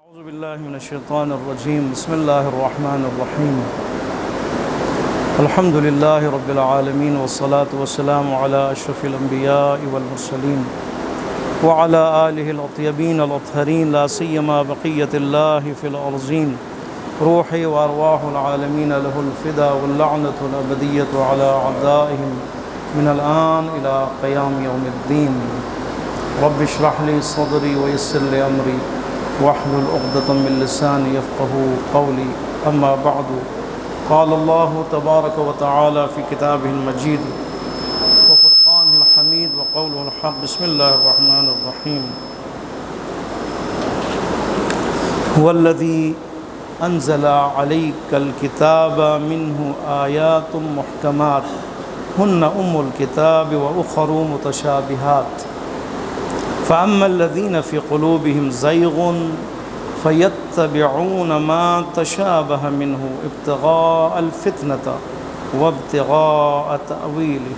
أعوذ بالله من الشيطان الرجيم. بسم الله الرحمن الرحيم. الحمد لله رب العالمين، والصلاة والسلام على أشرف الأنبياء والمرسلين وعلى آله الأطيبين الأطهرين، لا سيما بقية الله في الأرضين. روحي وأرواح العالمين له الفدا، واللعنة الأبدية على أعدائهم من الآن إلى قيام يوم الدين. رب اشرح لي صدري ويسر لي أمري واحلل عقدة من لساني يفقهوا قولي. أما بعد، قال الله تبارك وتعالى في كتابه المجيد وفرقانه الحميد وقوله الحق. بسم الله الرحمن الرحيم. هو الذي أنزل عليك الكتاب منه آيات محكمات هن الكتاب وأخر متشابهات، فأما الذين في قلوبهم زيغ فيتبعون ما تشابه منه ابتغاء الفتنة وابتغاء تأويله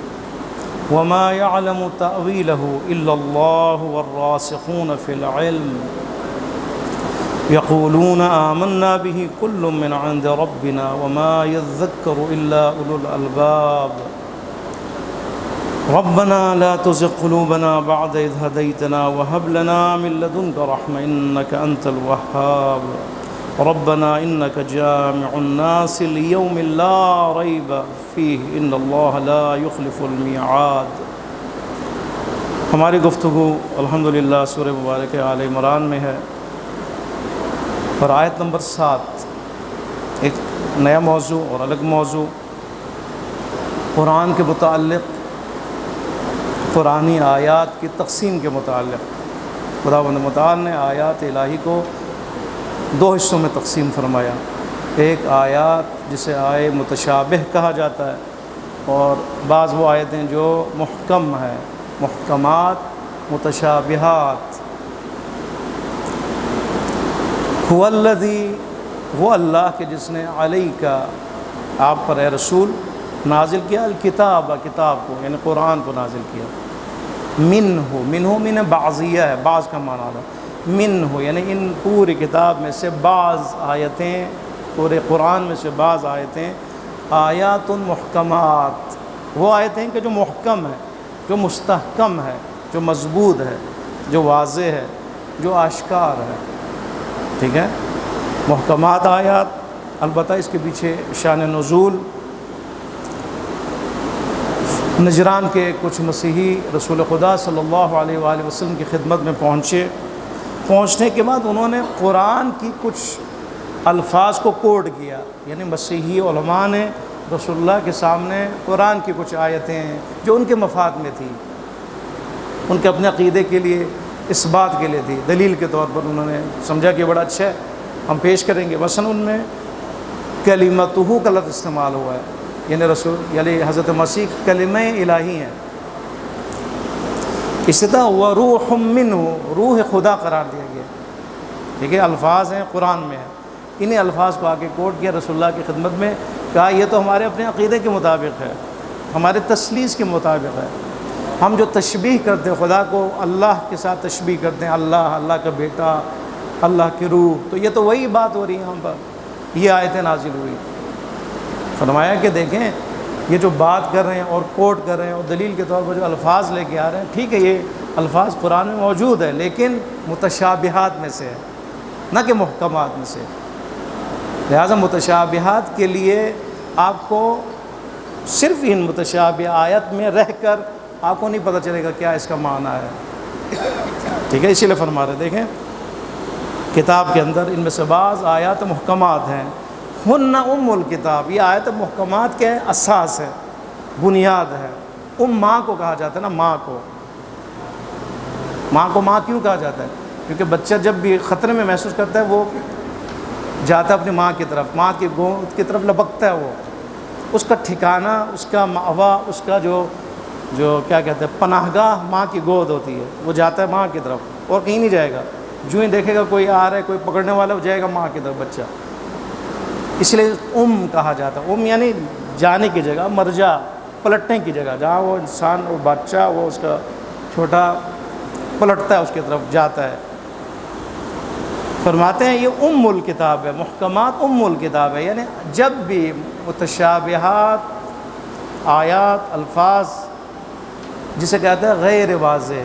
وما يعلم تأويله إلا الله والراسخون في العلم يقولون آمنا به كل من عند ربنا وما يذكر إلا أولو الألباب. ربنا لا تزغ قلوبنا بعد إذ هديتنا وهب لنا من لدنك رحمة إنك أنت الوهاب. ربنا إنك جامع الناس ليوم لا ريب فيه إن الله لا يخلف الميعاد. ہماری گفتگو الحمدللہ سورہ مبارک آل عمران میں ہے، اور آیت نمبر 7 ایک نیا موضوع اور الگ موضوع، قرآن کے متعلق، قرآنی آیات کی تقسیم کے متعلق. خداوند متعال نے آیات الہی کو 2 حصوں میں تقسیم فرمایا. ایک آیات جسے آئے متشابہ کہا جاتا ہے، اور بعض وہ آیتیں جو محکم ہیں، محکمات، متشابہات. هو الذی، وہ اللہ کے جس نے علیک، آپ پر اے رسول، نازل کیا الکتاب، کتاب کو یعنی قرآن کو نازل کیا. منہ من بعضیہ ہے، بعض کا معنی ہے. منہ یعنی ان پوری کتاب میں سے بعض آیتیں، پورے قرآن میں سے بعض آیتیں، آیات محکمات، وہ آیتیں کہ جو محکم ہے، جو مستحکم ہے، جو مضبوط ہے، جو واضح ہے، جو آشکار ہے. ٹھیک ہے، محکمات آیات. البتہ اس کے پیچھے شان نزول، نجران کے کچھ مسیحی رسول خدا صلی اللہ علیہ وآلہ وسلم کی خدمت میں پہنچنے کے بعد انہوں نے قرآن کی کچھ الفاظ کو کوڈ کیا. یعنی مسیحی علماء نے رسول اللہ کے سامنے قرآن کی کچھ آیتیں جو ان کے مفاد میں تھیں، ان کے اپنے عقیدے کے لیے، اس بات کے لیے تھی، دلیل کے طور پر انہوں نے سمجھا کہ بڑا اچھا ہے، ہم پیش کریں گے. مثلا ان میں کلمتہ کا لفظ استعمال ہوا ہے، یعنی رسول یعنی حضرت مسیح کلمہ الہی ہیں. اسی طرح وہ روح منہ، روح خدا قرار دیا گیا. ٹھیک ہے، الفاظ ہیں قرآن میں ہیں. انہیں الفاظ کو آگے کوٹ کیا رسول اللہ کی خدمت میں، کہا یہ تو ہمارے اپنے عقیدے کے مطابق ہے، ہمارے تسلیس کے مطابق ہے. ہم جو تشبیہ کرتے ہیں خدا کو اللہ کے ساتھ تشبیہ کرتے ہیں، اللہ کا بیٹا، اللہ کی روح، تو یہ تو وہی بات ہو رہی ہے ہم پر. یہ آیتیں نازل ہوئی. فرمایا کہ دیکھیں یہ جو بات کر رہے ہیں اور کوٹ کر رہے ہیں اور دلیل کے طور پر جو الفاظ لے کے آ رہے ہیں، ٹھیک ہے یہ الفاظ قرآن میں موجود ہے، لیکن متشابہات میں سے ہے، نہ کہ محکمات میں سے. لہٰذا متشابہات کے لیے آپ کو صرف ان متشابہ آیت میں رہ کر آپ کو نہیں پتہ چلے گا کیا اس کا معنی ہے. ٹھیک ہے، اسی لیے فرما رہے دیکھیں کتاب کے اندر ان میں سے بعض آیات محکمات ہیں. ہن الکتاب، یہ آیت محکمات کے اساس ہے، بنیاد ہے. ماں کو کہا جاتا ہے نا، ماں کو ماں کیوں کہا جاتا ہے؟ کیونکہ بچہ جب بھی خطرے میں محسوس کرتا ہے وہ جاتا ہے اپنی ماں کی طرف، ماں کی گود کی طرف لپکتا ہے. وہ اس کا ٹھکانہ، اس کا مأویٰ، اس کا جو کیا کہتے ہیں پناہ گاہ ماں کی گود ہوتی ہے. وہ جاتا ہے ماں کی طرف اور کہیں نہیں جائے گا. جو ہی دیکھے گا کوئی آ رہا ہے، کوئی پکڑنے والا، وہ جائے گا ماں کی طرف بچہ. اس لیے کہا جاتا ہے. یعنی جانے کی جگہ، مرجع، پلٹنے کی جگہ، جہاں وہ انسان، وہ بچہ، وہ اس کا چھوٹا پلٹتا ہے، اس کی طرف جاتا ہے. فرماتے ہیں یہ الکتاب ہے، محکمات الکتاب ہے، یعنی جب بھی متشابہات آیات الفاظ جسے کہتے ہیں غیر واضح،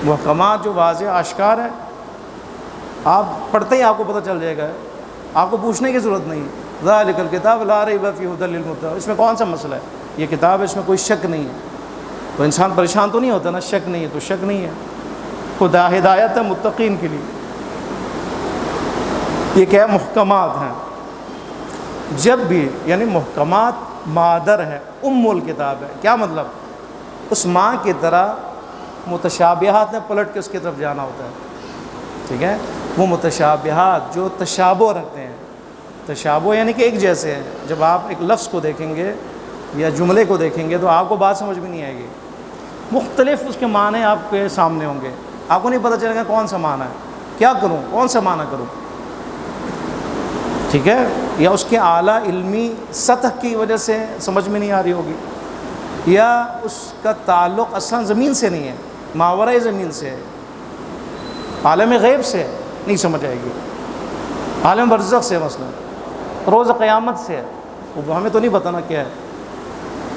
محکمات جو واضح آشکار ہے، آپ پڑھتے ہی آپ کو پتہ چل جائے گا، آپ کو پوچھنے کی ضرورت نہیں، ذالک الکتاب لا ریب فیہ ھدی للمتقین، اس میں کون سا مسئلہ ہے، یہ کتاب ہے، اس میں کوئی شک نہیں ہے، تو انسان پریشان تو نہیں ہوتا نا، شک نہیں ہے تو شک نہیں ہے، خدا ہدایت ہے متقین کے لیے۔ یہ کیا ہے؟ محکمات ہیں۔ جب بھی یعنی محکمات مادر ہے، الکتاب ہے، کیا مطلب؟ اس ماں کی طرح متشابہات نے پلٹ کے اس کی طرف جانا ہوتا ہے، ٹھیک ہے؟ وہ متشابہات جو تشابہ رکھتے ہیں، تشابہ یعنی کہ ایک جیسے ہیں، جب آپ ایک لفظ کو دیکھیں گے یا جملے کو دیکھیں گے تو آپ کو بات سمجھ میں نہیں آئے گی، مختلف اس کے معنی آپ کے سامنے ہوں گے، آپ کو نہیں پتہ چلے گا کون سا معنی ہے، کیا کروں، کون سا معنی کروں، ٹھیک ہے؟ یا اس کے اعلیٰ علمی سطح کی وجہ سے سمجھ میں نہیں آ رہی ہوگی، یا اس کا تعلق اصلا زمین سے نہیں ہے، ماورائے زمین سے ہے، عالم غیب سے نہیں سمجھ آئے گی، عالم برزخ سے، مثلا روز قیامت سے ہے، وہ ہمیں تو نہیں پتہ نا کیا ہے،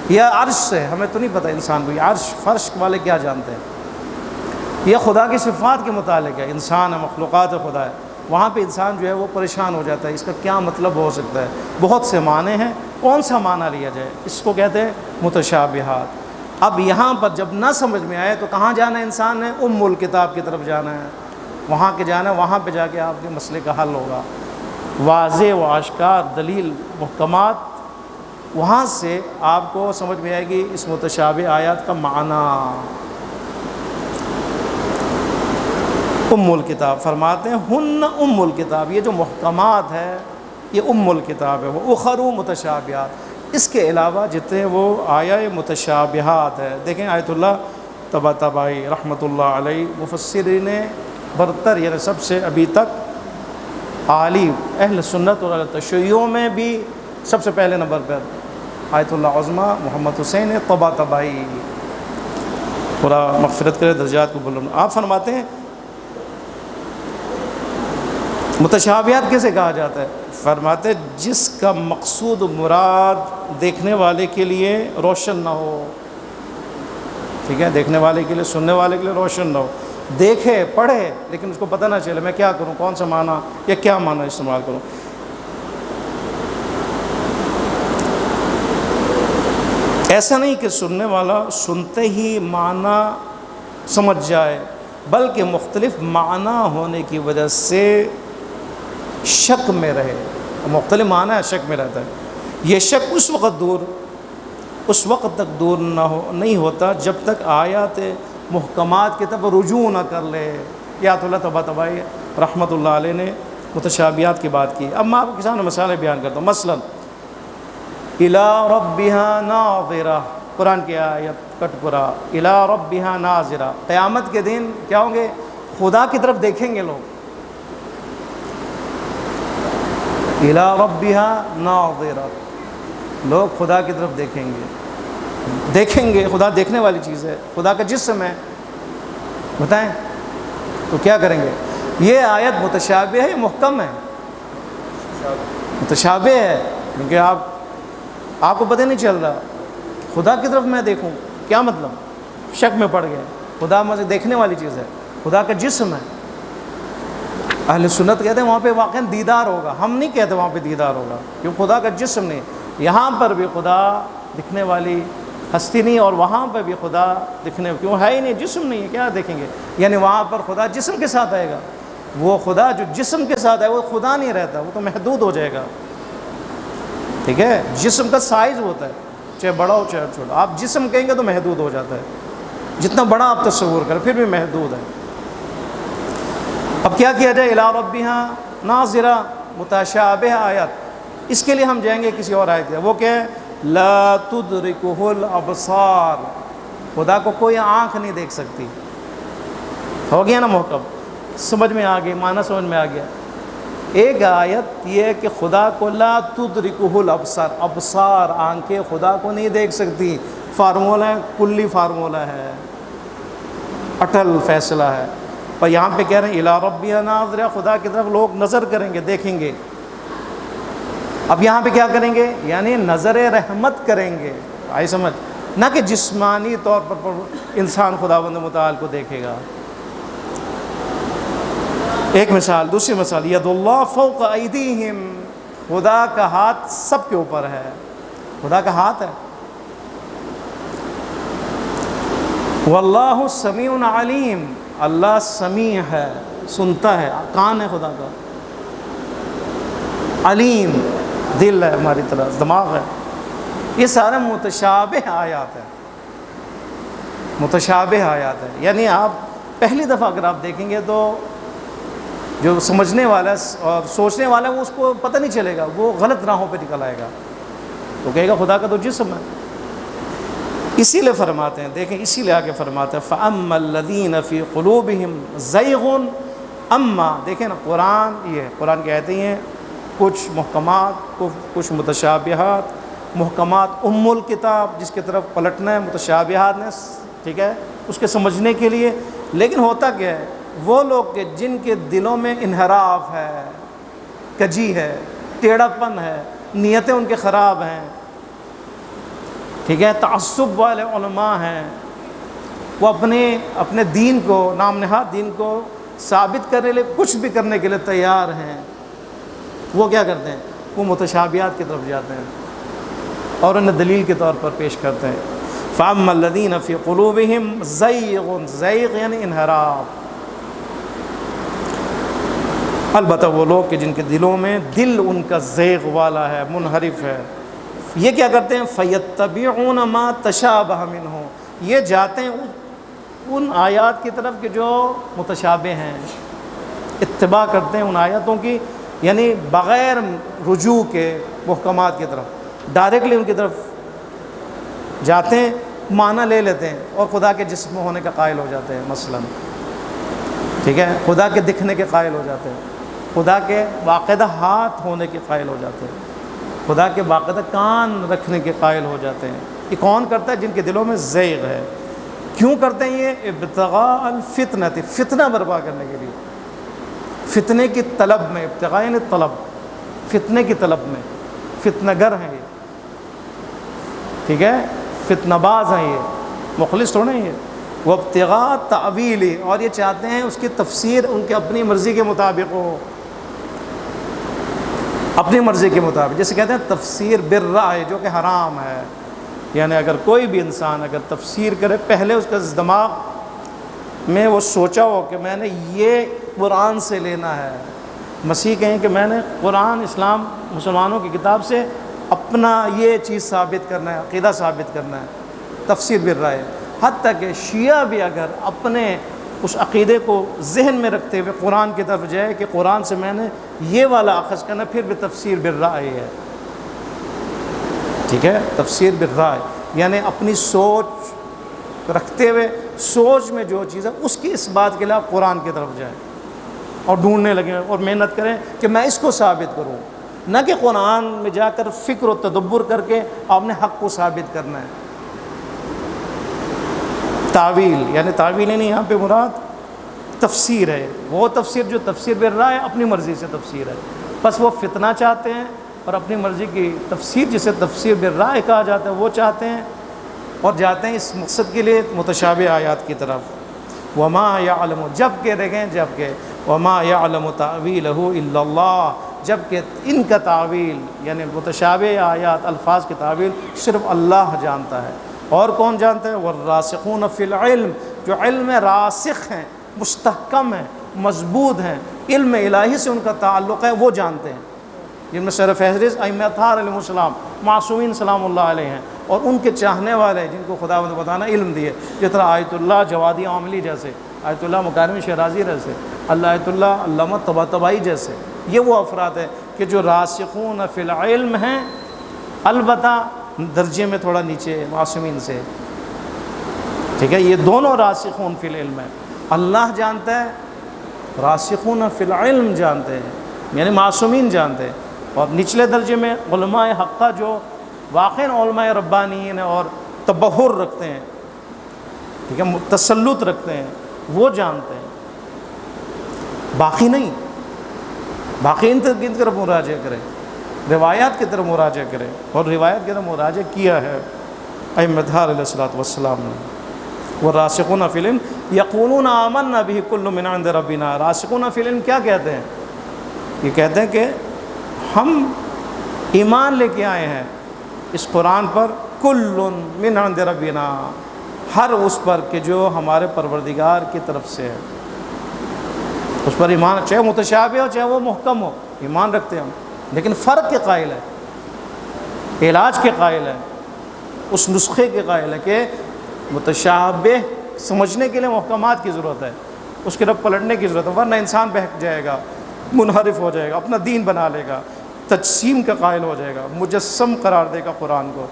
یا عرش سے، ہمیں تو نہیں پتہ انسان کو، یہ عرش فرش والے کیا جانتے ہیں، یا خدا کی صفات کے متعلق ہے، انسان ہے، مخلوقات خدا ہے، وہاں پہ انسان جو ہے وہ پریشان ہو جاتا ہے، اس کا کیا مطلب ہو سکتا ہے، بہت سے معنی ہیں، کون سا معنی لیا جائے، اس کو کہتے ہیں متشابہات۔ اب یہاں پر جب نہ سمجھ میں آئے تو کہاں جانا ہے انسان نے؟ الکتاب کی طرف جانا ہے، وہاں کے جانا ہے، وہاں پہ جا کے آپ کے مسئلے کا حل ہوگا، واضح و آشکار دلیل محکمات، وہاں سے آپ کو سمجھ میں آئے گی اس متشابہ آیات کا معنی۔ الکتاب فرماتے ہیں ہن الکتاب، یہ جو محکمات ہے یہ الکتاب ہے، وہ اخر متشابہات، اس کے علاوہ جتنے وہ آیات متشابہات ہے، دیکھیں آیت اللہ طباطبائی رحمۃ اللہ علیہ، مفسرین برتر، یعنی سب سے ابھی تک عالی اہل سنت اور تشیعوں میں بھی سب سے پہلے نمبر پر آیت اللہ عظمیٰ محمد حسین طباطبائی، پورا مغفرت کرے، درجات کو بلند۔ آپ فرماتے ہیں متشابہات کیسے کہا جاتا ہے؟ فرماتے جس کا مقصود مراد دیکھنے والے کے لیے روشن نہ ہو، ٹھیک ہے، دیکھنے والے کے لیے، سننے والے کے لیے روشن نہ ہو، دیکھے پڑھے لیکن اس کو پتہ نہ چلے میں کیا کروں، کون سا معنی یا کیا معنی استعمال کروں۔ ایسا نہیں کہ سننے والا سنتے ہی معنی سمجھ جائے، بلکہ مختلف معنی ہونے کی وجہ سے شک میں رہے، مختلف معنی ہے، شک میں رہتا ہے، یہ شک اس وقت تک دور نہیں ہوتا جب تک آیات محکمات کی طرف رجوع نہ کر لے۔ آیت اللہ طباطبائی رحمۃ اللہ علیہ نے متشابہات کی بات کی۔ اب میں آپ کو کسان مسائل بیان کرتا ہوں، مثلا الی ربها ناظرہ، قرآن کی آیت کٹ پورا، الی ربها ناظرہ، قیامت کے دن کیا ہوں گے؟ خدا کی طرف دیکھیں گے لوگ، الی ربها ناظرہ، لوگ خدا کی طرف دیکھیں گے، خدا دیکھنے والی چیز ہے، خدا کا جسم ہے، بتائیں تو کیا کریں گے؟ یہ آیت متشابہ ہے، محکم ہے، متشابہ ہے، کیونکہ آپ کو پتہ نہیں چل رہا، خدا کی طرف میں دیکھوں، کیا مطلب؟ شک میں پڑ گئے، خدا مجھے دیکھنے والی چیز ہے، خدا کا جسم ہے۔ اہل سنت کہتے ہیں وہاں پہ واقعاً دیدار ہوگا، ہم نہیں کہتے وہاں پہ دیدار ہوگا، کیوں خدا کا جسم نہیں، یہاں پر بھی خدا دکھنے والی ہستی نہیں، اور وہاں پہ بھی خدا دکھنے، کیوں ہے ہی نہیں، جسم نہیں ہے، کیا دیکھیں گے؟ یعنی وہاں پر خدا جسم کے ساتھ آئے گا، وہ خدا جو جسم کے ساتھ ہے وہ خدا نہیں رہتا، وہ تو محدود ہو جائے گا، ٹھیک ہے؟ جسم کا سائز ہوتا ہے، چاہے بڑا ہو چاہے چھوٹا، آپ جسم کہیں گے تو محدود ہو جاتا ہے، جتنا بڑا آپ تصور کریں پھر بھی محدود ہے۔ اب کیا کیا جائے؟ الی ربها ناظرہ، متشابہ آیات، اس کے لیے ہم جائیں گے کسی اور آیت ہے، وہ کیا ہے؟ لا تدرکہ الابصار، خدا کو کوئی آنکھ نہیں دیکھ سکتی، ہو گیا نا محکم، سمجھ میں آ گئی، معنی سمجھ میں آ گیا۔ ایک آیت یہ ہے کہ خدا کو لا تدرکہ الابصار، ابصار آنکھیں خدا کو نہیں دیکھ سکتی، فارمولہ ہے، کلی فارمولہ ہے، اٹل فیصلہ ہے، اور یہاں پہ کہہ رہے ہیں الی ربی ناظرہ، خدا کی طرف لوگ نظر کریں گے، دیکھیں گے۔ اب یہاں پہ کیا کریں گے؟ یعنی نظر رحمت کریں گے، آئی سمجھ؟ نہ کہ جسمانی طور پر انسان خداوند متعال کو دیکھے گا۔ ایک مثال، دوسری مثال، ید اللہ فوق ایدیہم، خدا کا ہاتھ سب کے اوپر ہے، خدا کا ہاتھ ہے۔ واللہ سمیع علیم، اللہ سمیع ہے، سنتا ہے، کان ہے خدا کا، علیم دل ہے ہماری طرح، دماغ ہے۔ یہ سارے متشابہ آیات ہیں، متشابہ آیات ہیں، یعنی آپ پہلی دفعہ اگر آپ دیکھیں گے تو جو سمجھنے والا اور سوچنے والا ہے وہ اس کو پتہ نہیں چلے گا، وہ غلط راہوں پہ نکل آئے گا، تو کہے گا خدا کا تو جسم ہے۔ اسی لیے فرماتے ہیں، دیکھیں اسی لیے آگے فرماتے ہیں فَأَمَّا الَّذِينَ فِي قُلُوبِهِمْ زَيْغٌ، اما دیکھیں نا، قرآن یہ ہے، قرآن کی آیتیں ہیں، کچھ محکمات، کچھ متشابہات۔ محکمات ام الکتاب، جس کی طرف پلٹنا ہے، متشابہات نے، ٹھیک ہے، اس کے سمجھنے کے لیے۔ لیکن ہوتا کیا ہے، وہ لوگ کہ جن کے دلوں میں انحراف ہے، کجی ہے، ٹیڑھا پن ہے، نیتیں ان کے خراب ہیں، ٹھیک ہے، تعصب والے علماء ہیں، وہ اپنے دین کو، نام نہاد دین کو ثابت کرنے کے لیے کچھ بھی کرنے کے لیے تیار ہیں، وہ کیا کرتے ہیں؟ وہ متشابہات کی طرف جاتے ہیں اور انہیں دلیل کے طور پر پیش کرتے ہیں۔ فَأَمَّا الَّذِينَ فِي قُلُوبِهِمْ زَيْغٌ، زیغ یعنی انحراف، البتہ وہ لوگ کہ جن کے دلوں میں دل ان کا زیغ والا ہے، منحرف ہے، یہ کیا کرتے ہیں؟ فَيَتَّبِعُونَ مَا تَشَابَهَ مِنْهُ، یہ جاتے ہیں ان آیات کی طرف کہ جو متشابہ ہیں، اتباع کرتے ہیں ان آیاتوں کی، یعنی بغیر رجوع کے محکمات کی طرف، ڈائریکٹلی ان کی طرف جاتے ہیں، معنی لے لیتے ہیں اور خدا کے جسم ہونے کا قائل ہو جاتے ہیں، مثلا، ٹھیک ہے، خدا کے دکھنے کے قائل ہو جاتے ہیں، خدا کے باقاعدہ ہاتھ ہونے کے قائل ہو جاتے ہیں، خدا کے باقاعدہ کان رکھنے کے قائل ہو جاتے ہیں۔ یہ کون کرتا ہے؟ جن کے دلوں میں زیغ ہے۔ کیوں کرتے ہیں یہ؟ ابتغاء الفتنہ، فتنہ برپا کرنے کے لیے، فتنے کی طلب میں، ابتغاء یعنی طلب، فتنے کی طلب میں، فتنہ گر ہیں یہ، ٹھیک ہے، فتنہ باز ہیں یہ، مخلص تھوڑے ہیں یہ۔ وہ ابتغاء تعویل، اور یہ چاہتے ہیں اس کی تفسیر ان کے اپنی مرضی کے مطابق ہو، اپنی مرضی کے مطابق، جیسے کہتے ہیں تفسیر بالرائے، جو کہ حرام ہے، یعنی اگر کوئی بھی انسان اگر تفسیر کرے، پہلے اس کا دماغ میں وہ سوچا ہو کہ میں نے یہ قرآن سے لینا ہے، مسیح کہیں کہ میں نے قرآن، اسلام، مسلمانوں کی کتاب سے اپنا یہ چیز ثابت کرنا ہے، عقیدہ ثابت کرنا ہے، تفسیر بالرائے۔ حتیٰ کہ شیعہ بھی اگر اپنے اس عقیدے کو ذہن میں رکھتے ہوئے قرآن کی طرف جائے کہ قرآن سے میں نے یہ والا اخذ کرنا، پھر بھی تفسیر بالرائے ہے، ٹھیک ہے، تفسیر بالرائے یعنی اپنی سوچ رکھتے ہوئے، سوچ میں جو چیز ہے اس کی اس بات کے لیے آپ قرآن کی طرف جائیں اور ڈھونڈنے لگیں اور محنت کریں کہ میں اس کو ثابت کروں، نہ کہ قرآن میں جا کر فکر و تدبر کر کے آپ نے حق کو ثابت کرنا ہے۔ تعویل یعنی تعویل نہیں، یہاں پہ مراد تفسیر ہے، وہ تفسیر جو تفسیر بالرائے اپنی مرضی سے تفسیر ہے، بس وہ فتنہ چاہتے ہیں اور اپنی مرضی کی تفسیر، جسے تفسیر بالرائے کہا جاتا ہے، وہ چاہتے ہیں اور جاتے ہیں اس مقصد کے لیے متشابہ آیات کی طرف۔ وما یعلم، جب کہ دیکھیں، جب کہ وما یعلم تأویلہ الا اللہ، جب کہ ان کا تعویل یعنی متشابہ آیات، الفاظ کی تعویل صرف اللہ جانتا ہے، اور کون جانتا ہے؟ والراسخون فی العلم، جو علم میں راسخ ہیں، مستحکم ہیں، مضبوط ہیں، علم الہی سے ان کا تعلق ہے، وہ جانتے ہیں، جن میں سر فہرست ائمہ اطہار علیہ السلام، معصومین سلام اللہ علیہ ہیں، اور ان کے چاہنے والے جن کو خدا و بتانا علم دیے، جس طرح آیت اللہ جوادی عاملی جیسے، آیت اللہ مکارم شیرازی جیسے، آیت اللہ علامہ طباطبائی جیسے، یہ وہ افراد ہیں کہ جو راسخون فی العلم ہیں، البتہ درجے میں تھوڑا نیچے معصومین سے، ٹھیک ہے، یہ دونوں راسخون فی العلم ہیں، اللہ جانتا ہے، راسخون فی العلم جانتے ہیں، یعنی معصومین جانتے ہیں، اور نچلے درجے میں علماء حقہ جو واقعی علماء ربانیین اور تبحر رکھتے ہیں، ٹھیک ہے، تسلط رکھتے ہیں، وہ جانتے ہیں، باقی نہیں، باقی ان کی طرف مراجعہ کرے، روایات کی طرف مراجعہ کرے، اور روایات کی طرف مراجعہ کیا ہے ائمۃ علیہ الصلوۃ والسلام نے۔ والراسخون فی العلم یقولون آمنا بہ کل من عند ربنا، راسخون فی العلم کیا کہتے ہیں؟ یہ کہتے ہیں کہ ہم ایمان لے کے آئے ہیں اس قرآن پر، کل من عند ربنا، ہر اس پر کہ جو ہمارے پروردگار کی طرف سے ہے، اس پر ایمان، چاہے متشابہ ہو چاہے وہ محکم ہو، ایمان رکھتے ہیں ہم، لیکن فرق کے قائل ہے، علاج کے قائل ہے، اس نسخے کے قائل ہے کہ متشابہ سمجھنے کے لیے محکمات کی ضرورت ہے، اس کی طرف پلٹنے کی ضرورت ہے، ورنہ انسان بہک جائے گا، منحرف ہو جائے گا، اپنا دین بنا لے گا، تجسیم کا قائل ہو جائے گا، مجسم قرار دے گا قرآن کو،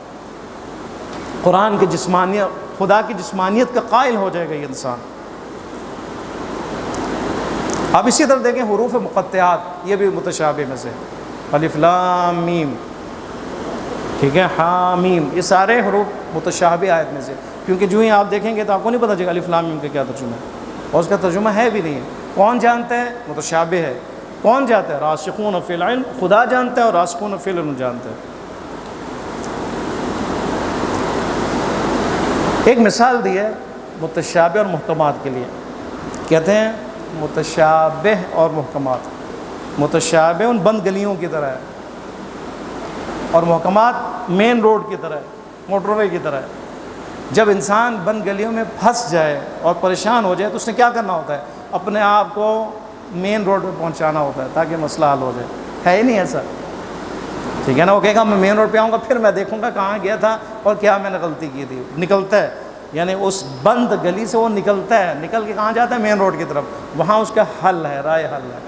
قرآن کی جسمانیت، خدا کی جسمانیت کا قائل ہو جائے گا یہ انسان۔ اب اسی طرح دیکھیں حروف مقطعات، یہ بھی متشابہ میں سے، الف لام میم، ٹھیک ہے، حامیم، یہ سارے حروف متشابہ آیت میں سے، کیونکہ جو ہی آپ دیکھیں گے تو آپ کو نہیں پتہ چلے گا الف لام میم کا کیا ترجمہ ہے، اور اس کا ترجمہ ہے بھی نہیں ہے۔ کون جانتا ہے؟ متشابہ ہے۔ کون جانتا ہے؟ راسخون فی العلم، خدا جانتا ہے، اور راسخون فی العلم جانتا ہے۔ ایک مثال دی ہے متشابہ اور محکمات کے لیے، کہتے ہیں متشابہ اور محکمات، متشابہ ان بند گلیوں کی طرح ہے، اور محکمات مین روڈ کی طرح ہے، موٹر وے کی طرح ہے۔ جب انسان بند گلیوں میں پھنس جائے اور پریشان ہو جائے تو اس نے کیا کرنا ہوتا ہے؟ اپنے آپ کو مین روڈ پہ پہنچانا ہوتا ہے تاکہ مسئلہ حل ہو جائے، ہے ہی نہیں ایسا، ٹھیک ہے نا؟ وہ کہے گا میں مین روڈ پہ آؤں گا، پھر میں دیکھوں گا کہاں گیا تھا اور کیا میں نے غلطی کی تھی، نکلتا ہے، یعنی اس بند گلی سے وہ نکلتا ہے، نکل کے کہاں جاتا ہے؟ مین روڈ کی طرف، وہاں اس کا حل ہے، رائے حل ہے۔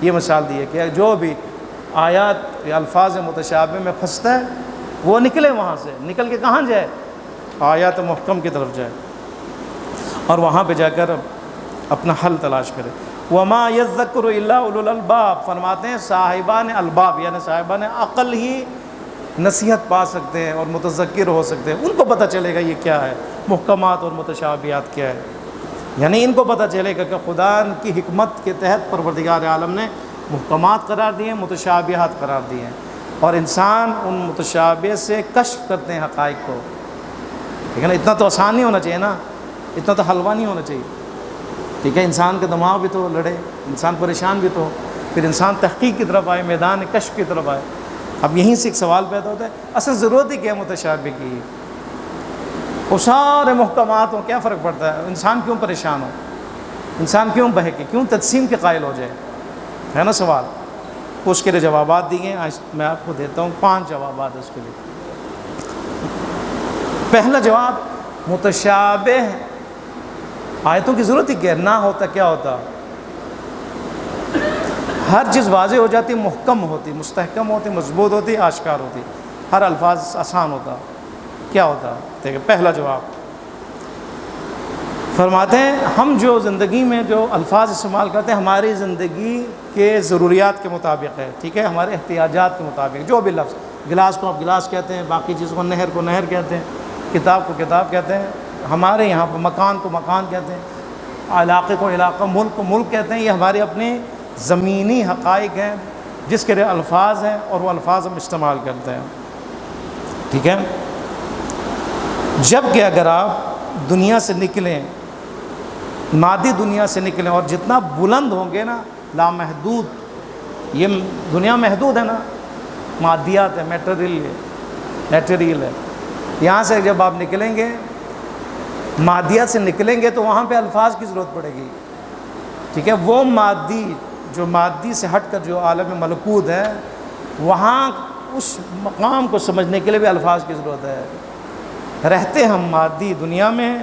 یہ مثال دی ہے کہ جو بھی آیات یا الفاظ متشابہ میں پھنستا ہے وہ نکلے، وہاں سے نکل کے کہاں جائے؟ آیات محکم کی طرف جائے، اور وہاں پہ جا کر اپنا حل تلاش کرے۔ وما یذکر الا اولو الالباب، فرماتے ہیں صاحبان الباب یعنی صاحبان عقل ہی نصیحت پا سکتے ہیں اور متذکر ہو سکتے ہیں، ان کو پتہ چلے گا یہ کیا ہے، محکمات اور متشابہات کیا ہے، یعنی ان کو پتہ چلے گا کہ خدا کی حکمت کے تحت پروردگار عالم نے محکمات قرار دیے ہیں، متشابہات قرار دیے ہیں، اور انسان ان متشابہ سے کشف کرتے ہیں حقائق کو، ٹھیک ہے نا؟ اتنا تو آسان نہیں ہونا چاہیے نا، اتنا تو حلوہ نہیں ہونا چاہیے، ٹھیک ہے؟ انسان کا دماغ بھی تو لڑے، انسان پریشان بھی تو، پھر انسان تحقیق کی طرف آئے، میدان کشف کی طرف آئے۔ اب یہیں سے ایک سوال پیدا ہوتا ہے، اصل ضرورت ہی کیا ہے متشابہ کی؟ وہ سارے محکمات ہوں، کیا فرق پڑتا ہے؟ انسان کیوں پریشان ہو، انسان کیوں بہکے، کیوں تجسیم کے قائل ہو جائے، ہے نا سوال؟ اس کے لیے جوابات دیے ہیں، آج میں آپ کو دیتا ہوں 5 جوابات اس کے لیے۔ پہلا جواب، متشابہ آیتوں کی ضرورت ہی کیا ہے؟ نہ ہوتا کیا ہوتا؟ ہر چیز واضح ہو جاتی، محکم ہوتی، مستحکم ہوتی، مضبوط ہوتی، آشکار ہوتی، ہر الفاظ آسان ہوتا، کیا ہوتا؟ دیکھیں پہلا جواب، فرماتے ہیں ہم جو زندگی میں جو الفاظ استعمال کرتے ہیں ہماری زندگی کے ضروریات کے مطابق ہے، ٹھیک ہے، ہمارے احتیاجات کے مطابق، جو بھی لفظ، گلاس کو آپ گلاس کہتے ہیں، باقی چیزوں کو نہر کہتے ہیں، کتاب کو کتاب کہتے ہیں، ہمارے یہاں پر مکان کو مکان کہتے ہیں، علاقے کو علاقہ، ملک کو ملک کہتے ہیں، یہ ہمارے اپنے زمینی حقائق ہیں جس کے لیے الفاظ ہیں اور وہ الفاظ ہم استعمال کرتے ہیں، ٹھیک ہے؟ جب کہ اگر آپ دنیا سے نکلیں، مادی دنیا سے نکلیں، اور جتنا بلند ہوں گے نا، لامحدود، یہ دنیا محدود ہے نا، مادیات ہے، میٹیریل ہے، یہاں سے جب آپ نکلیں گے، مادیات سے نکلیں گے تو وہاں پہ الفاظ کی ضرورت پڑے گی، ٹھیک ہے؟ وہ جو مادی سے ہٹ کر جو عالم ملکوت ہے، وہاں اس مقام کو سمجھنے کے لیے بھی الفاظ کی ضرورت ہے۔ رہتے ہم مادی دنیا میں،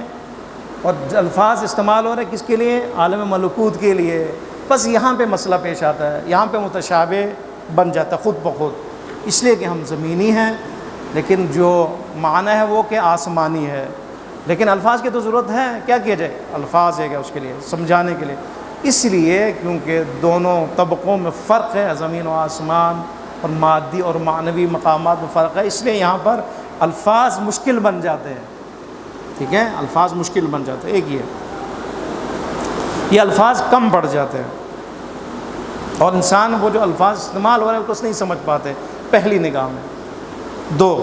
اور الفاظ استعمال ہو رہے کس کے لیے؟ عالم ملکوت کے لیے، بس یہاں پہ مسئلہ پیش آتا ہے، یہاں پہ متشابہ بن جاتا ہے خود بخود، اس لیے کہ ہم زمینی ہیں، لیکن جو معنی ہے وہ کہ آسمانی ہے، لیکن الفاظ کی تو ضرورت ہے، کیا کیا جائے؟ الفاظ ہے کہ اس کے لیے سمجھانے کے لیے، اس لیے کیونکہ دونوں طبقوں میں فرق ہے، زمین و آسمان، اور مادی اور معنوی مقامات میں فرق ہے، اس لیے یہاں پر الفاظ مشکل بن جاتے ہیں، ٹھیک ہے؟ الفاظ مشکل بن جاتے ہیں، ایک یہ الفاظ کم پڑ جاتے ہیں، اور انسان وہ جو الفاظ استعمال ہو رہے ہیں اس کو نہیں سمجھ پاتے پہلی نگاہ میں. 2،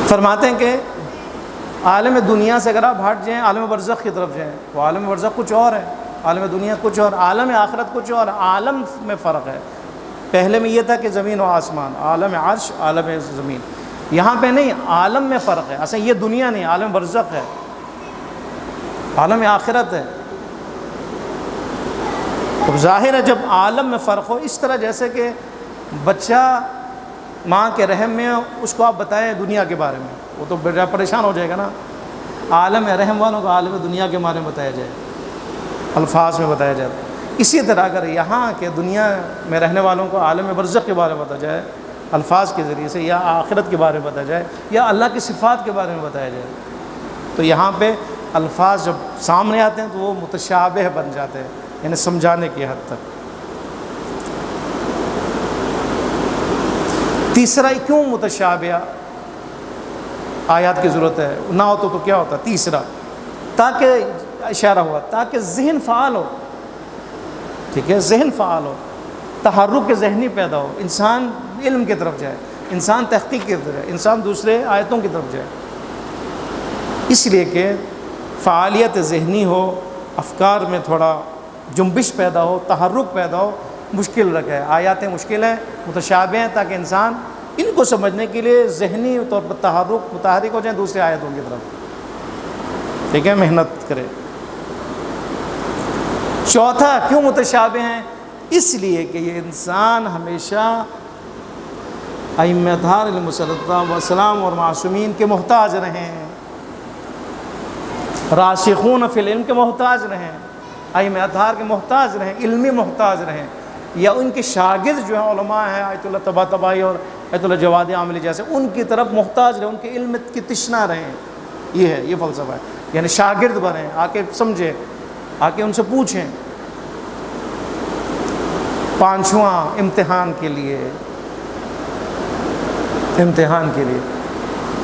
فرماتے ہیں کہ عالم دنیا سے اگر آپ ہٹ جائیں عالم برزخ کی طرف جائیں، وہ عالم برزخ کچھ اور ہے، عالم دنیا کچھ اور، عالم آخرت کچھ اور. عالم میں فرق ہے. پہلے میں یہ تھا کہ زمین و آسمان، عالم عرش، عالم زمین. یہاں پہ نہیں، عالم میں فرق ہے. اصل یہ دنیا نہیں، عالم برزخ ہے، عالم آخرت ہے. تو ظاہر ہے جب عالم میں فرق ہو، اس طرح جیسے کہ بچہ ماں کے رحم میں اس کو آپ بتائیں دنیا کے بارے میں، وہ تو بڑا پریشان ہو جائے گا نا. عالم رحم والوں کو عالم دنیا کے بارے میں بتایا جائے، الفاظ میں بتایا جائے. اسی طرح اگر یہاں کے دنیا میں رہنے والوں کو عالم برزخ کے بارے میں بتایا جائے الفاظ کے ذریعے سے، یا آخرت کے بارے میں بتایا جائے، یا اللہ کی صفات کے بارے میں بتایا جائے، تو یہاں پہ الفاظ جب سامنے آتے ہیں تو وہ متشابہ بن جاتے ہیں، یعنی سمجھانے کی حد تک. تیسرا، کیوں متشابہ آیات کی ضرورت ہے؟ نہ ہو تو کیا ہوتا؟ تیسرا، تاکہ اشارہ ہوا تاکہ ذہن فعال ہو. ٹھیک ہے، ذہن فعال ہو، تحرک ذہنی پیدا ہو، انسان علم کی طرف جائے، انسان تحقیق کی طرف جائے، انسان دوسرے آیتوں کی طرف جائے. اس لیے کہ فعالیت ذہنی ہو، افکار میں تھوڑا جنبش پیدا ہو، تحرک پیدا ہو. مشکل رکھے، آیاتیں مشکل ہیں، متشابہ ہیں، تاکہ انسان ان کو سمجھنے کے لیے ذہنی طور پر متحرک ہو جائیں دوسرے آیتوں کی طرف. ٹھیک ہے، محنت کرے. چوتھا، کیوں متشابہ ہیں؟ اس لیے کہ یہ انسان ہمیشہ ائمہ اطہار علیہ السلام اور معصومین کے محتاج رہے ہیں، راسخون فی العلم کے محتاج رہیں، ائمہ اطہار کے محتاج رہیں، علمی محتاج رہیں، یا ان کے شاگرد جو ہیں علماء ہیں آیت اللہ طباطبائی اور آیت اللہ جواد عاملی جیسے، ان کی طرف محتاج رہیں، ان کے علم کی تشنا رہیں. یہ ہے، یہ فلسفہ ہے. یعنی شاگرد بنیں، آ کے سمجھیں، آ کے ان سے پوچھیں. پانچواں، امتحان کے لیے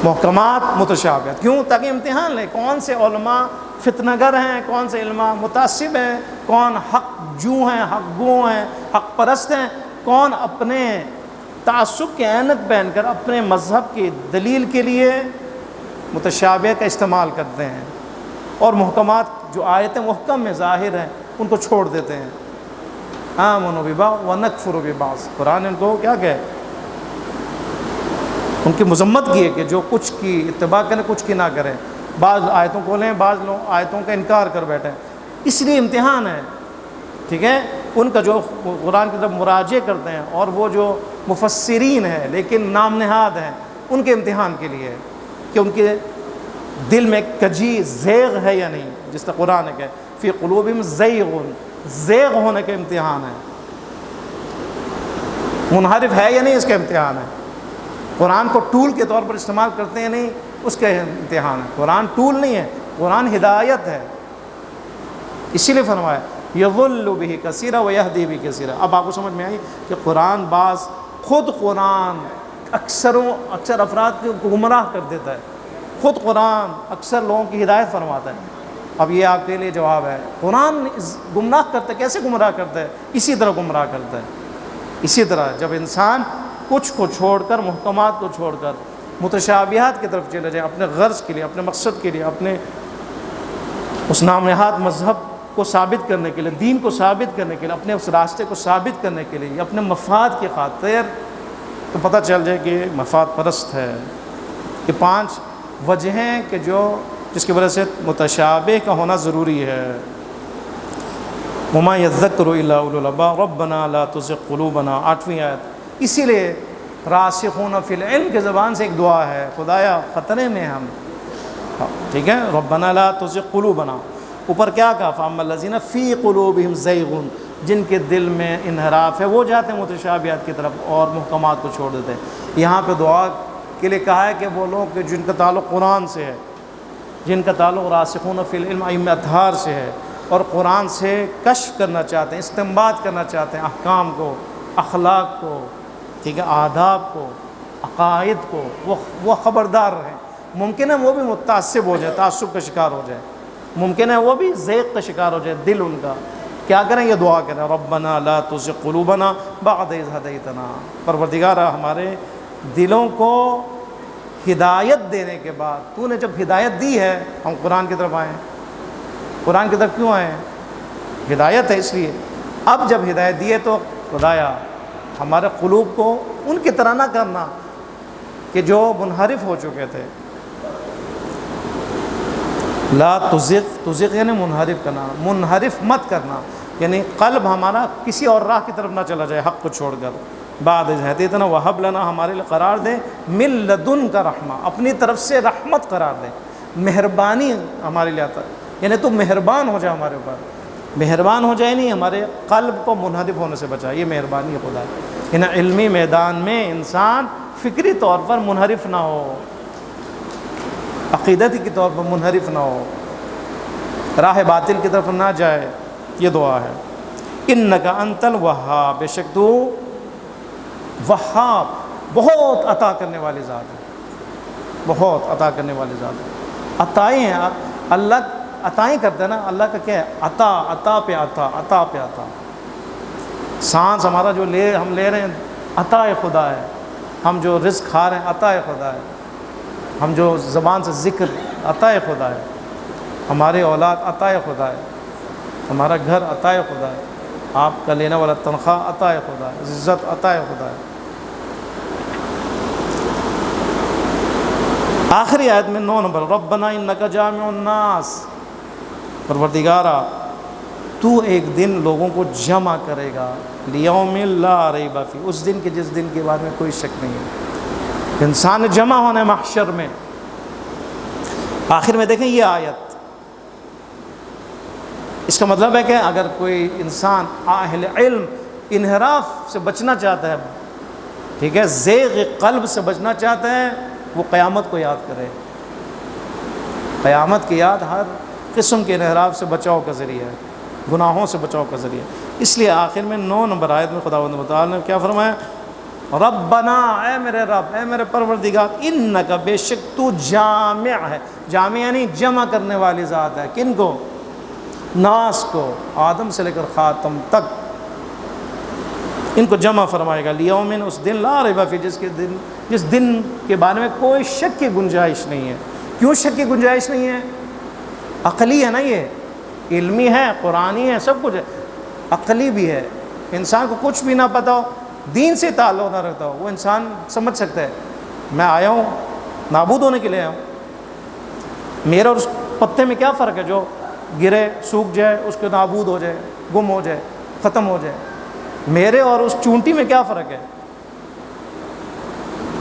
محکمات متشابہات. کیوں؟ تاکہ امتحان لیں کون سے علماء فتنہ گر ہیں، کون سے علماء متعصب ہیں، کون حق جو ہیں، حق گو ہیں، حق پرست ہیں، کون اپنے تعصب کی عینت پہن کر اپنے مذہب کی دلیل کے لیے متشابہ کا استعمال کرتے ہیں، اور محکمات جو آیتیں محکم میں ظاہر ہیں ان کو چھوڑ دیتے ہیں. آمنوا ببعض ونکفر ببعض. قرآن ان کو کیا کہے؟ ان کی مذمت کی ہے کہ جو کچھ کی اتباع کریں، کچھ کی نہ کریں. بعض آیتوں کو لیں، بعض لوگ آیتوں کا انکار کر بیٹھیں. اس لیے امتحان ہے. ٹھیک ہے، ان کا جو قرآن کی طرف مراجعہ کرتے ہیں اور وہ جو مفسرین ہیں لیکن نام نہاد ہیں، ان کے امتحان کے لیے کہ ان کے دل میں کجی زیغ ہے یا نہیں، جس طرح قرآن ہے کہ فی قلوبہم زیغ، زیغ ہونے کا امتحان ہے. منحرف ہے یا نہیں، اس کا امتحان ہے. قرآن کو ٹول کے طور پر استعمال کرتے ہیں نہیں، اس کا امتحان ہے. قرآن ٹول نہیں ہے، قرآن ہدایت ہے. اسی لیے فرمایا یضل بہ کثیرا ویہدی بہ کثیرا. اب آپ کو سمجھ میں آئی کہ قرآن خود قرآن اکثر افراد کو گمراہ کر دیتا ہے. خود قرآن اکثر لوگوں کی ہدایت فرماتا ہے. اب یہ آپ کے لیے جواب ہے، قرآن گمراہ کرتا ہے. کیسے گمراہ کرتا ہے؟ اسی طرح گمراہ کرتا ہے. اسی طرح جب انسان کچھ کو چھوڑ کر، محکمات کو چھوڑ کر متشابہات کی طرف چلے جائیں، اپنے غرض کے لیے، اپنے مقصد کے لیے، اپنے اس نام نہاد مذہب کو ثابت کرنے کے لیے، دین کو ثابت کرنے کے لیے، اپنے اس راستے کو ثابت کرنے کے لیے، یا اپنے مفاد کی خاطر، تو پتہ چل جائے کہ مفاد پرست ہے. یہ 5 وجہیں کہ جس کی وجہ سے متشابہ کا ہونا ضروری ہے. وما یذکر الا اولو الالباب ربنا لا تزغ قلوبنا، 8ویں آیت. اسی لیے راسخون فی العلم کی زبان سے ایک دعا ہے، خدایا خطرے میں ہم. ٹھیک ہے، ربنا لا تزغ قلوبنا. اوپر کیا کہا؟ فاما الذین فی قلوبہم زیغ، جن کے دل میں انحراف ہے وہ جاتے ہیں متشابہات کی طرف اور محکمات کو چھوڑ دیتے ہیں. یہاں پہ دعا کے لیے کہا ہے کہ وہ لوگ جن کا تعلق قرآن سے ہے، جن کا تعلق راسخون فی العلم ائمہ اطہار سے ہے، اور قرآن سے کشف کرنا چاہتے ہیں، استنباط کرنا چاہتے ہیں احکام کو، اخلاق کو، ٹھیک ہے، آداب کو، عقائد کو، وہ خبردار رہیں. ممکن ہے وہ بھی متعصب ہو جائے، تعصب کا شکار ہو جائے، ممکن ہے وہ بھی ضیق کا شکار ہو جائے دل ان کا، کیا کریں؟ یہ دعا کریں، ربنا لا تزغ قلوبنا بعد اذ ہدیتنا، پروردگارا ہمارے دلوں کو ہدایت دینے کے بعد، تو نے جب ہدایت دی ہے ہم قرآن کی طرف آئے ہیں۔ قرآن کی طرف کیوں آئے ہیں؟ ہدایت ہے اس لیے۔ اب جب ہدایت دی ہے تو خدایا ہمارے قلوب کو ان کی طرح نہ کرنا کہ جو منحرف ہو چکے تھے۔ لا تزغ یعنی منحرف کرنا، منحرف مت کرنا، یعنی قلب ہمارا کسی اور راہ کی طرف نہ چلا جائے حق کو چھوڑ کر۔ بعد اذ ہدیتنا وہب لنا، ہمارے لیے قرار دے، من لدنک رحمہ، اپنی طرف سے رحمت قرار دے، مہربانی ہمارے لیے آتا ہے، یعنی تو مہربان ہو جائے ہمارے اوپر، مہربان ہو جائے، نہیں ہمارے قلب کو منحرف ہونے سے بچائے، یہ مہربانی ہے خدا۔ یعنی علمی میدان میں انسان فکری طور پر منحرف نہ ہو، عقیدتی کے طور پر منحرف نہ ہو، راہ باطل کی طرف نہ جائے، یہ دعا ہے۔ انک انت الوہاب، بے شک تو وہاب، بہت عطا کرنے والی ذات ہے، بہت عطا کرنے والی ذات ہے۔ عطائیں ہیں، اللہ عطائیں کرتا ہے نا، اللہ کا کیا ہے؟ عطا، عطا پہ عطا، عطا پہ عطا۔ سانس ہمارا جو ہم لے رہے ہیں عطا خدا ہے، ہم جو رزق کھا رہے ہیں عطا خدا ہے، ہم جو زبان سے ذکر عطا خدا ہے، ہماری اولاد عطا خدا ہے، ہمارا گھر عطا خدا ہے، آپ کا لینے والا تنخواہ عطا خدا ہے، عزت عطا خدا ہے۔ آخری آیت میں 9 نمبر، ربنا انک جامع الناس، پروردگارا تو ایک دن لوگوں کو جمع کرے گا، لیوم لا ریب فیہ، اس دن کے جس دن کے بارے میں کوئی شک نہیں ہے، انسان جمع ہونا ہے محشر میں۔ آخر میں دیکھیں یہ آیت، اس کا مطلب ہے کہ اگر کوئی انسان اہل علم انحراف سے بچنا چاہتا ہے، ٹھیک ہے، زیغ قلب سے بچنا چاہتا ہے، وہ قیامت کو یاد کرے۔ قیامت کی یاد ہر قسم کے انحراف سے بچاؤ کا ذریعہ ہے، گناہوں سے بچاؤ کا ذریعہ۔ اس لیے آخر میں 9 نمبر آیت میں خداوند تعالیٰ نے کیا فرمایا؟ ربنا، اے میرے رب، اے میرے پروردگار، انک، بے شک تو جامع ہے، جامع یعنی جمع کرنے والی ذات ہے، کن کو؟ ناس کو، آدم سے لے کر خاتم تک، ان کو جمع فرمائے گا، لیومن، اس دن، لا ریب فیہ، جس دن کے بارے میں کوئی شک کی گنجائش نہیں ہے۔ کیوں شک کی گنجائش نہیں ہے؟ عقلی ہے نا، یہ علمی ہے، قرآنی ہے، سب کچھ ہے، عقلی بھی ہے۔ انسان کو کچھ بھی نہ پتہ ہو، دین سے تعلق نہ رکھتا ہو، وہ انسان سمجھ سکتا ہے میں آیا ہوں نابود ہونے کے لیے آیا ہوں۔ میرا اور اس پتے میں کیا فرق ہے؟ جو گرے سوکھ جائے، اس کو نابود ہو جائے، گم ہو جائے، ختم ہو جائے۔ میرے اور اس چونٹی میں کیا فرق ہے؟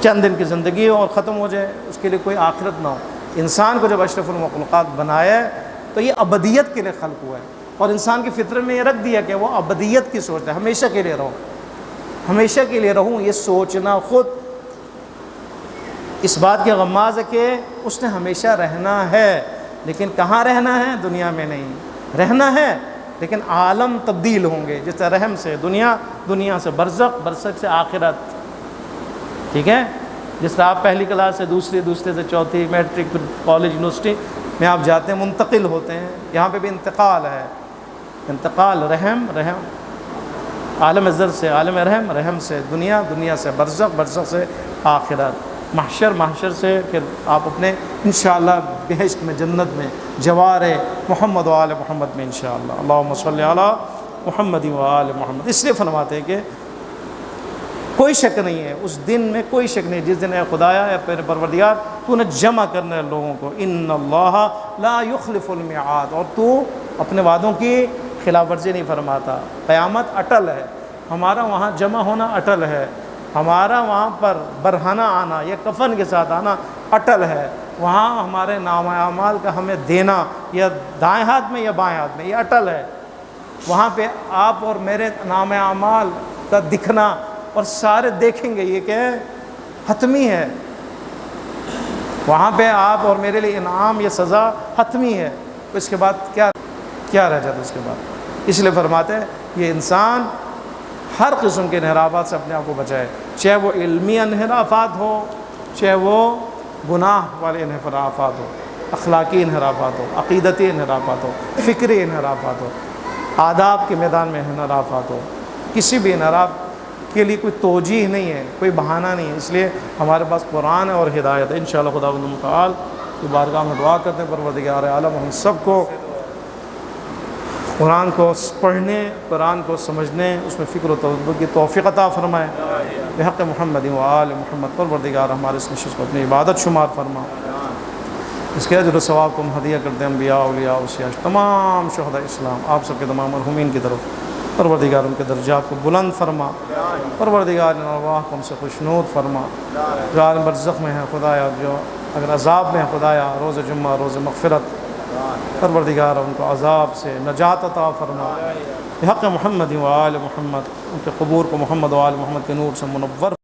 چند دن کی زندگی ہو اور ختم ہو جائے، اس کے لیے کوئی آخرت نہ ہو۔ انسان کو جب اشرف المخلوقات بنایا ہے تو یہ ابدیت کے لیے خلق ہوا ہے، اور انسان کی فطرت میں یہ رکھ دیا کہ وہ ابدیت کی سوچ ہے، ہمیشہ کے لیے رہو، ہمیشہ کے لیے رہوں، یہ سوچنا خود اس بات کے غماز ہے کہ اس نے ہمیشہ رہنا ہے، لیکن کہاں رہنا ہے؟ دنیا میں نہیں رہنا ہے، لیکن عالم تبدیل ہوں گے، جس طرح رحم سے دنیا، دنیا سے برزخ، برزخ سے آخرت، ٹھیک ہے؟ جس طرح آپ پہلی کلاس سے دوسری، دوسرے سے چوتھی، میٹرک، کالج، یونیورسٹی میں آپ جاتے ہیں، منتقل ہوتے ہیں، یہاں پہ بھی انتقال ہے، انتقال، رحم، عالم زر سے عالم رحم، رحم سے دنیا، دنیا سے برزخ، برزخ سے آخرت، محشر، محشر سے پھر آپ اپنے انشاءاللہ بہشت میں، جنت میں، جوار محمد و آل محمد میں انشاءاللہ۔ اللہم صلی علی محمد و آل محمد۔ اس لیے فرماتے ہیں کہ کوئی شک نہیں ہے اس دن میں، کوئی شک نہیں، جس دن اے خدایا، اے پروردگار، تو نے جمع کرنا ہے لوگوں کو، ان اللہ لا یخلف المیعاد، اور تو اپنے وعدوں کی خلاف ورزی نہیں فرماتا۔ قیامت اٹل ہے، ہمارا وہاں جمع ہونا اٹل ہے، ہمارا وہاں پر برہنہ آنا یا کفن کے ساتھ آنا اٹل ہے، وہاں ہمارے نام اعمال کا ہمیں دینا، یا دائیں ہاتھ میں یا بائیں ہاتھ میں، یہ اٹل ہے۔ وہاں پہ آپ اور میرے نام اعمال کا دکھنا، اور سارے دیکھیں گے، یہ کہ حتمی ہے، وہاں پہ آپ اور میرے لیے انعام یا سزا حتمی ہے، تو اس کے بعد کیا رہ جاتا اس کے بعد؟ اس لیے فرماتے ہیں یہ انسان ہر قسم کے انحرافات سے اپنے آپ کو بچائے، چاہے وہ علمی انحرافات ہو، چاہے وہ گناہ والے انحرافات ہو۔ اخلاقی انحرافات ہو، عقیدتی انحرافات ہو، فکری انحرافات ہو، آداب کے میدان میں انحرافات ہو، کسی بھی انحراف کے لیے کوئی توجیہ نہیں ہے، کوئی بہانہ نہیں ہے، اس لیے ہمارے پاس قرآن ہے اور ہدایت ہے۔ انشاءاللہ خداوند متعال کی بارگاہ میں دعا کرتے ہیں پروردگار عالم ہم سب کو قرآن کو پڑھنے، قرآن کو سمجھنے، اس میں فکر و تدبر کی توفیق عطا فرمائے بحق محمد و آل محمد۔ پروردگار ہمارے اس نشست کو اپنی عبادت شمار فرما، اس کے اجر و ثواب کو ہم ہدیہ کرتے ہیں انبیاء، اولیاء، اوصیاء، تمام شہداء اسلام، آپ سب کے تمام مرحومین کی طرف۔ پروردگار ان کے درجات کو بلند فرما، پروردگار ان ارواح کو ہم سے خوشنود فرما، جو عالم برزخ میں ہیں خدایا، جو اگر عذاب میں ہیں خدایا، روز جمعہ روز مغفرت، پروردگار ان کو عذاب سے نجات عطا فرما بحق محمد و آل محمد، ان کے قبور کو محمد و آل محمد کے نور سے منور